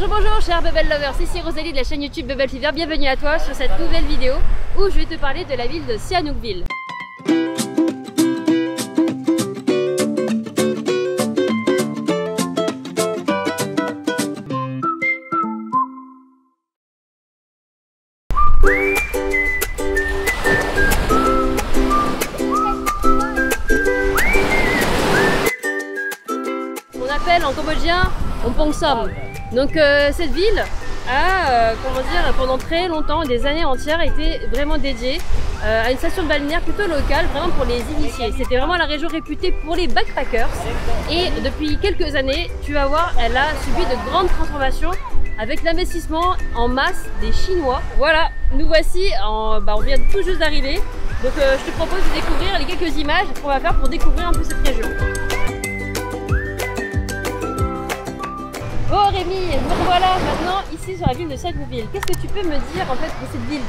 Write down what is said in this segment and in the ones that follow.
Bonjour chers Bubble Lovers, ici Rosalie de la chaîne YouTube Bubble Fever. Bienvenue à toi sur cette nouvelle vidéo où je vais te parler de la ville de Sihanoukville. On appelle en cambodgien Ompong Som. Donc cette ville a, pendant très longtemps, des années entières, été vraiment dédiée à une station balnéaire plutôt locale, vraiment pour les initiés. C'était vraiment la région réputée pour les backpackers. Et depuis quelques années, tu vas voir, elle a subi de grandes transformations avec l'investissement en masse des Chinois. Voilà, nous voici, on vient tout juste d'arriver. Donc je te propose de découvrir les quelques images qu'on va faire pour découvrir un peu cette région. Bon Rémi, nous revoilà maintenant ici sur la ville de Sihanoukville. Qu'est-ce que tu peux me dire en fait de cette ville?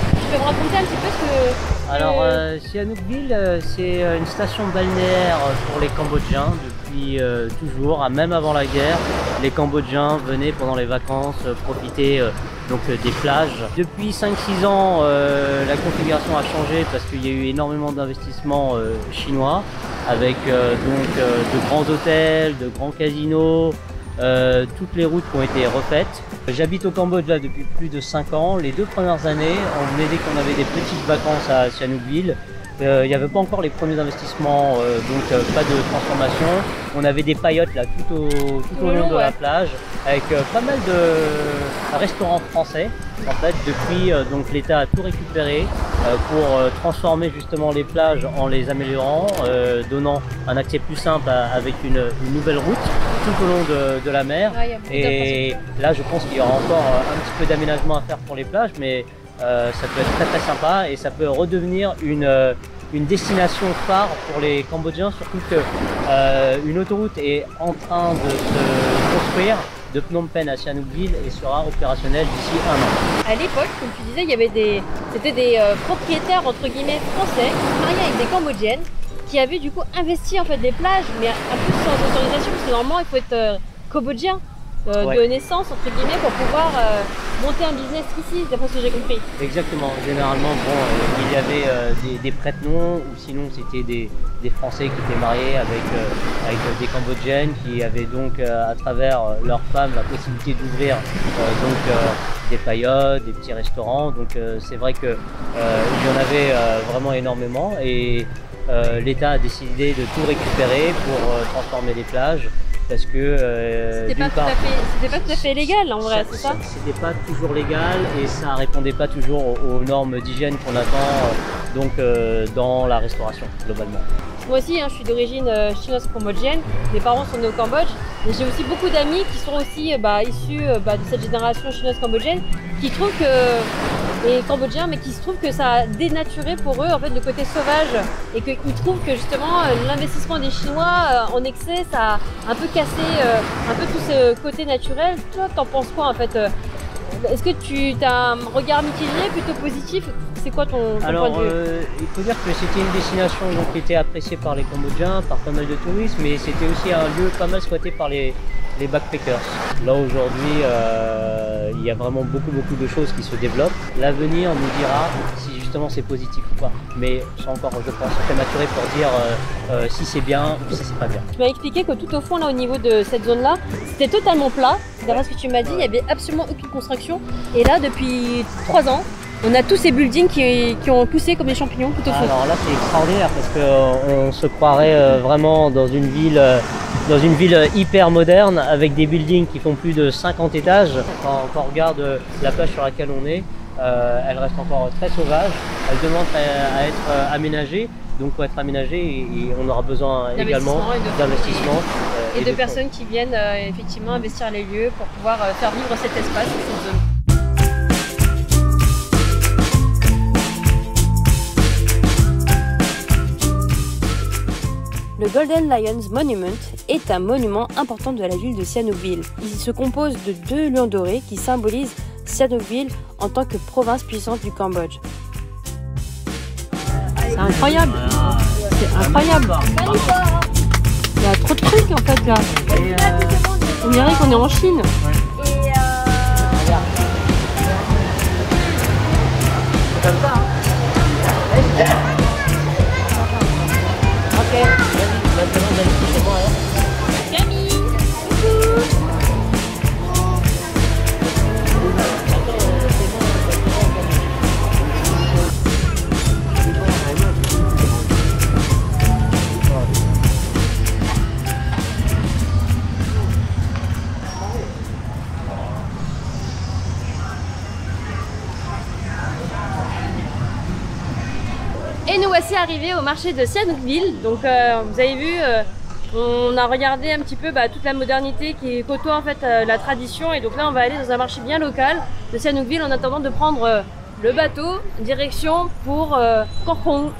Tu peux me raconter un petit peu ce que... Alors Sihanoukville, c'est une station balnéaire pour les Cambodgiens depuis toujours, même avant la guerre. Les Cambodgiens venaient pendant les vacances profiter des plages. Depuis 5-6 ans, la configuration a changé parce qu'il y a eu énormément d'investissements chinois avec de grands hôtels, de grands casinos. Toutes les routes qui ont été refaites. J'habite au Cambodge là depuis plus de 5 ans. Les 2 premières années, on venait dès qu'on avait des petites vacances à Sihanoukville. Il n'y avait pas encore les premiers investissements, pas de transformation. On avait des paillotes là tout au long de la plage avec pas mal de restaurants français. En fait, depuis l'État a tout récupéré pour transformer justement les plages en les améliorant, donnant un accès plus simple avec une nouvelle route tout au long de la mer. Ouais, et là, je pense qu'il y aura encore un petit peu d'aménagement à faire pour les plages, mais ça peut être très très sympa et ça peut redevenir une destination phare pour les Cambodgiens, surtout que une autoroute est en train de se construire de Phnom Penh à Sihanoukville et sera opérationnelle d'ici 1 an. À l'époque, comme tu disais, il y avait des propriétaires entre guillemets français qui se mariaient avec des Cambodgiennes qui avaient du coup investi en fait des plages, mais un peu sans autorisation parce que normalement il faut être cambodgien de naissance entre guillemets pour pouvoir monter un business ici, d'après ce que j'ai compris. Exactement, généralement il y avait des prête-noms ou sinon c'était des Français qui étaient mariés avec des Cambodgiennes qui avaient donc à travers leurs femmes la possibilité d'ouvrir des paillotes, des petits restaurants. Donc c'est vrai qu'il y en avait vraiment énormément et l'État a décidé de tout récupérer pour transformer les plages. Parce que c'était pas tout à fait légal en vrai, c'est ça? C'était pas toujours légal et ça répondait pas toujours aux normes d'hygiène qu'on attend dans la restauration globalement. Moi aussi, je suis d'origine chinoise cambodgienne, mes parents sont nés au Cambodge et j'ai aussi beaucoup d'amis qui sont aussi issus de cette génération chinoise cambodgienne qui trouvent que et cambodgiens, mais qui se trouve que ça a dénaturé pour eux en fait le côté sauvage et qu'ils trouvent que justement l'investissement des Chinois en excès ça a un peu cassé un peu tout ce côté naturel. Toi t'en penses quoi en fait? Est-ce que tu as un regard mitigé, plutôt positif? C'est quoi ton point de vue? Il faut dire que c'était une destination qui était appréciée par les Cambodgiens, par pas mal de touristes, mais c'était aussi un lieu pas mal squatté par les backpackers. Là aujourd'hui, il y a vraiment beaucoup de choses qui se développent. L'avenir nous dira si justement c'est positif ou pas. Mais c'est encore, je pense, prématuré pour dire si c'est bien ou si c'est pas bien. Tu m'as expliqué que tout au fond, là, au niveau de cette zone-là, c'était totalement plat. D'après ce que tu m'as dit, il n'y avait absolument aucune construction. Et là, depuis 3 ans, on a tous ces buildings qui ont poussé comme des champignons tout au fond. Alors là, c'est extraordinaire parce qu'on se croirait vraiment dans une ville hyper moderne avec des buildings qui font plus de 50 étages. Quand on regarde la plage sur laquelle on est, elle reste encore très sauvage. Elle demande à être aménagée. Donc pour être aménagée, on aura besoin également d'investissement. Et de personnes qui viennent effectivement investir les lieux pour pouvoir faire vivre cet espace, cette zone. Le Golden Lions Monument est un monument important de la ville de Sihanoukville. Il se compose de 2 lions dorés qui symbolisent Sihanoukville en tant que province puissante du Cambodge. C'est incroyable! C'est incroyable! Il y a trop de trucs en fait là. On dirait qu'on est en Chine. voici arrivés au marché de Sihanoukville. Donc vous avez vu, on a regardé un petit peu toute la modernité qui côtoie en fait la tradition. Et donc là on va aller dans un marché bien local de Sihanoukville en attendant de prendre le bateau direction pour Korkong.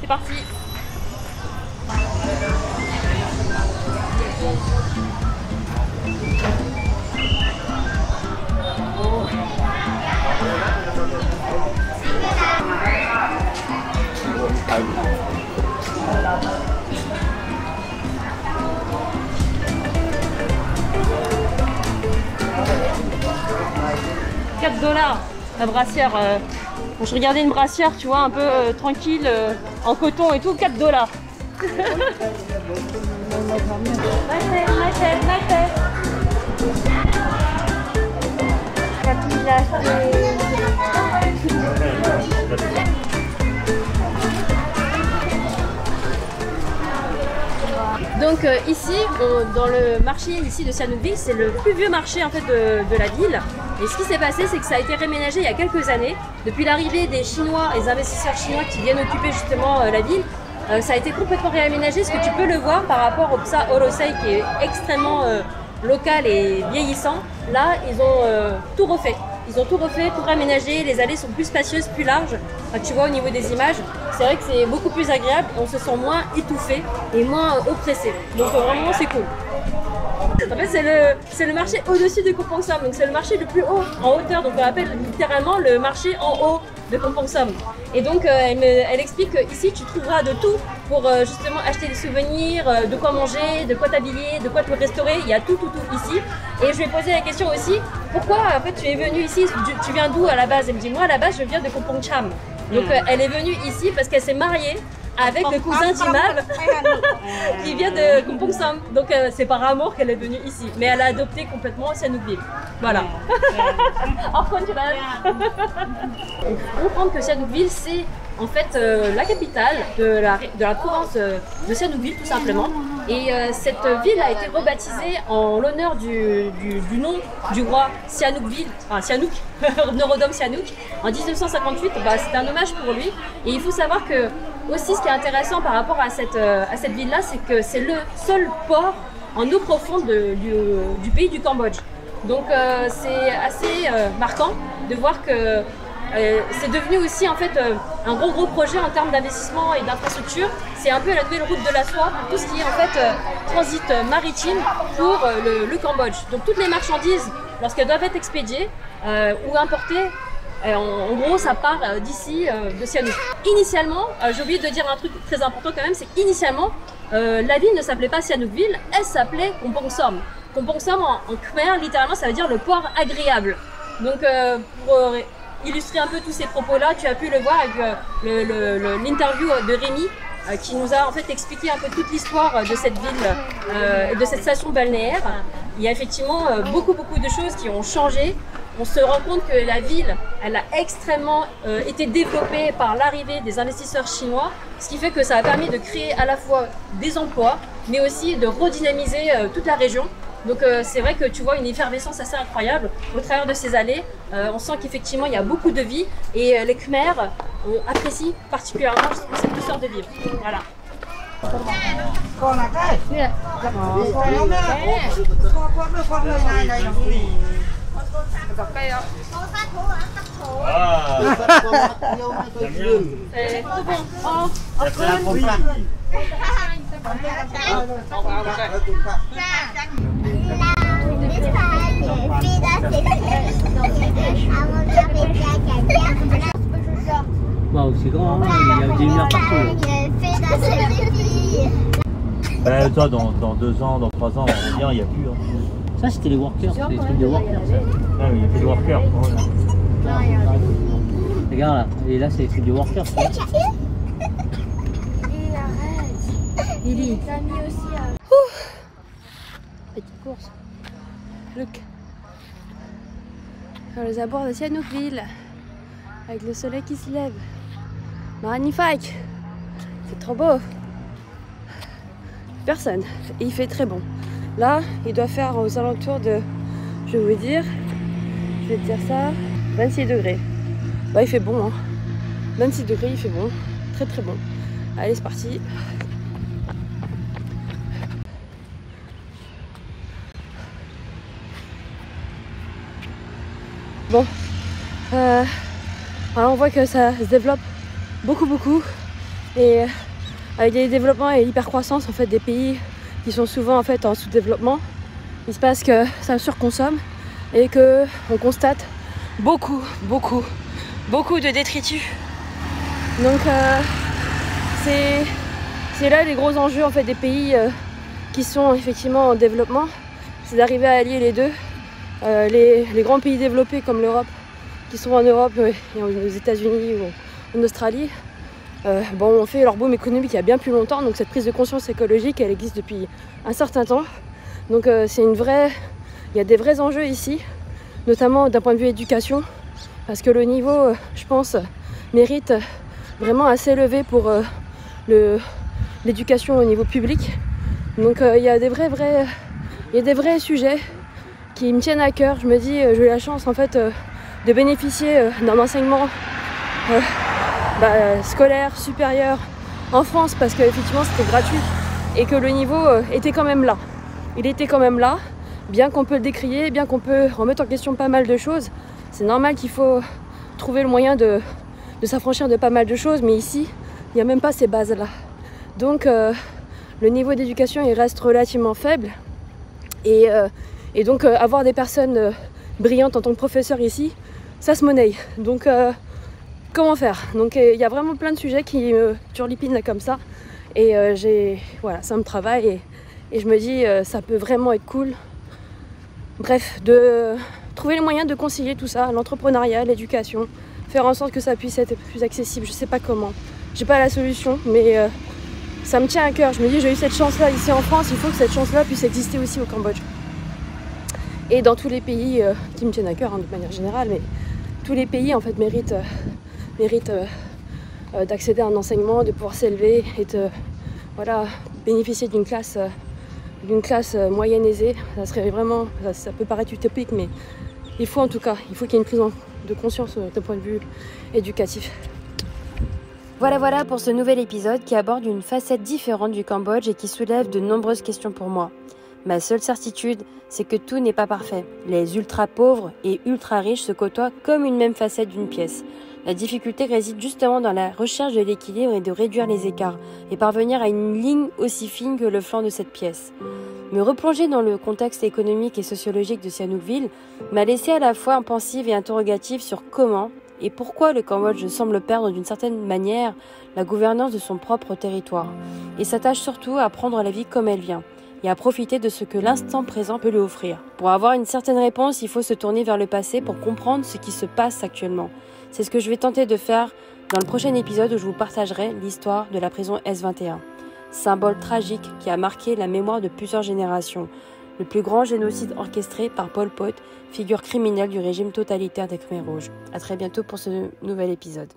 C'est parti. $4 la brassière. Bon, je regardais une brassière, tu vois, un peu tranquille, en coton et tout, $4. Donc ici, dans le marché ici de Sihanoukville, c'est le plus vieux marché en fait de la ville. Et ce qui s'est passé, c'est que ça a été réménagé il y a quelques années. Depuis l'arrivée des Chinois, les investisseurs chinois qui viennent occuper justement la ville, ça a été complètement réaménagé. Ce que tu peux le voir par rapport au Psa Orosei qui est extrêmement local et vieillissant. Là, ils ont tout refait. Ils ont tout refait, tout réaménagé, les allées sont plus spacieuses, plus larges. Enfin, tu vois au niveau des images, c'est vrai que c'est beaucoup plus agréable, on se sent moins étouffé et moins oppressé. Donc vraiment c'est cool. En fait c'est le marché au-dessus de Kompong-som, donc c'est le marché le plus haut en hauteur, donc on appelle littéralement le marché en haut de Kompong-som. Et donc elle explique qu'ici tu trouveras de tout pour justement acheter des souvenirs, de quoi manger, de quoi t'habiller, de quoi te restaurer, il y a tout ici. Et je lui ai posé la question aussi, pourquoi en fait tu es venue ici, tu viens d'où à la base? Elle me dit moi à la base je viens de Kompong-cham. Donc elle est venue ici parce qu'elle s'est mariée avec le cousin d'Imab qui vient de Kompong-som. Donc c'est par amour qu'elle est venue ici. Mais elle a adopté complètement Sihanoukville. Voilà. En contraire. Il faut comprendre que Sihanoukville c'est en fait la capitale de la province de Sihanoukville tout simplement. Et cette ville a été rebaptisée en l'honneur du nom du roi Sihanoukville, enfin Sihanouk, Norodom Sihanouk, en 1958. C'est un hommage pour lui. Et il faut savoir que aussi, ce qui est intéressant par rapport à cette ville-là, c'est que c'est le seul port en eau profonde du pays du Cambodge. Donc c'est assez marquant de voir que c'est devenu aussi en fait un gros projet en termes d'investissement et d'infrastructure. C'est un peu la nouvelle route de la soie pour tout ce qui est en fait transit maritime pour le Cambodge. Donc toutes les marchandises, lorsqu'elles doivent être expédiées ou importées, en gros, ça part d'ici, de Sihanouk. Initialement, j'ai oublié de dire un truc très important quand même, c'est qu'initialement, la ville ne s'appelait pas Sihanoukville, elle s'appelait Kompong-som. Kompong-som en khmer, littéralement, ça veut dire le port agréable. Donc, pour illustrer un peu tous ces propos-là, tu as pu le voir avec l'interview de Rémi, qui nous a en fait expliqué un peu toute l'histoire de cette ville, de cette station balnéaire. Il y a effectivement beaucoup de choses qui ont changé. On se rend compte que la ville, elle a extrêmement été développée par l'arrivée des investisseurs chinois, ce qui fait que ça a permis de créer à la fois des emplois, mais aussi de redynamiser toute la région. Donc c'est vrai que tu vois une effervescence assez incroyable au travers de ces allées. On sent qu'effectivement il y a beaucoup de vie et les Khmers apprécient particulièrement cette douceur de vivre. Voilà. Waouh, c'est grand, hein, il y a des lumières partout. Ça, dans 2 ans, dans 3 ans, on revient, il n'y a plus. Hein. Ça, c'était les workers, c'était les trucs de workers. Ah oui, il y a plus de workers. Regarde là, et là, c'est les trucs de workers. Lily. Petite course. Look. Sur les abords de Sihanoukville. Avec le soleil qui se lève. Magnifique. C'est trop beau. Personne. Et il fait très bon. Là, il doit faire aux alentours de, je vais vous dire, je vais te dire ça, 26 degrés. Bah, il fait bon, hein. 26 degrés, il fait bon. Très bon. Allez, c'est parti. Bon, alors on voit que ça se développe beaucoup et avec des développements et hypercroissance en fait des pays qui sont souvent en fait en sous-développement, il se passe que ça surconsomme et que on constate beaucoup de détritus. Donc c'est là les gros enjeux en fait des pays qui sont effectivement en développement, c'est d'arriver à allier les deux. Les grands pays développés comme l'Europe, qui sont en Europe et aux États-Unis ou en Australie, ont fait leur boom économique il y a bien plus longtemps, donc cette prise de conscience écologique, elle existe depuis un certain temps. Donc il y a des vrais enjeux ici, notamment d'un point de vue éducation, parce que le niveau, je pense, mérite vraiment à s'élever pour l'éducation au niveau public. Donc il y a des vrais sujets qui me tiennent à cœur. Je me dis, j'ai eu la chance en fait de bénéficier d'un enseignement scolaire supérieur en France parce qu'effectivement c'était gratuit et que le niveau était quand même là. Il était quand même là, bien qu'on peut le décrier, bien qu'on peut remettre en question pas mal de choses. C'est normal qu'il faut trouver le moyen de s'affranchir de pas mal de choses, mais ici, il n'y a même pas ces bases-là. Donc le niveau d'éducation il reste relativement faible et donc avoir des personnes brillantes en tant que professeur ici, ça se monnaie. Donc comment faire? Donc il y a vraiment plein de sujets qui me turlupinent là comme ça. Et ça me travaille et je me dis ça peut vraiment être cool. Bref, de trouver les moyens de concilier tout ça, l'entrepreneuriat, l'éducation, faire en sorte que ça puisse être plus accessible. Je sais pas comment, j'ai pas la solution, mais ça me tient à cœur. Je me dis j'ai eu cette chance-là ici en France, il faut que cette chance-là puisse exister aussi au Cambodge. Et dans tous les pays qui me tiennent à cœur de manière générale, mais tous les pays en fait méritent d'accéder à un enseignement, de pouvoir s'élever et de bénéficier d'une classe moyenne aisée. Ça serait vraiment, ça peut paraître utopique, mais il faut qu'il y ait une prise de conscience d'un point de vue éducatif. Voilà pour ce nouvel épisode qui aborde une facette différente du Cambodge et qui soulève de nombreuses questions pour moi. Ma seule certitude, c'est que tout n'est pas parfait. Les ultra pauvres et ultra riches se côtoient comme une même facette d'une pièce. La difficulté réside justement dans la recherche de l'équilibre et de réduire les écarts et parvenir à une ligne aussi fine que le flanc de cette pièce. Me replonger dans le contexte économique et sociologique de Sihanoukville m'a laissé à la fois pensive et interrogative sur comment et pourquoi le Cambodge semble perdre d'une certaine manière la gouvernance de son propre territoire et s'attache surtout à prendre la vie comme elle vient et à profiter de ce que l'instant présent peut lui offrir. Pour avoir une certaine réponse, il faut se tourner vers le passé pour comprendre ce qui se passe actuellement. C'est ce que je vais tenter de faire dans le prochain épisode où je vous partagerai l'histoire de la prison S21. Symbole tragique qui a marqué la mémoire de plusieurs générations. Le plus grand génocide orchestré par Pol Pot, figure criminelle du régime totalitaire des Khmers rouges. À très bientôt pour ce nouvel épisode.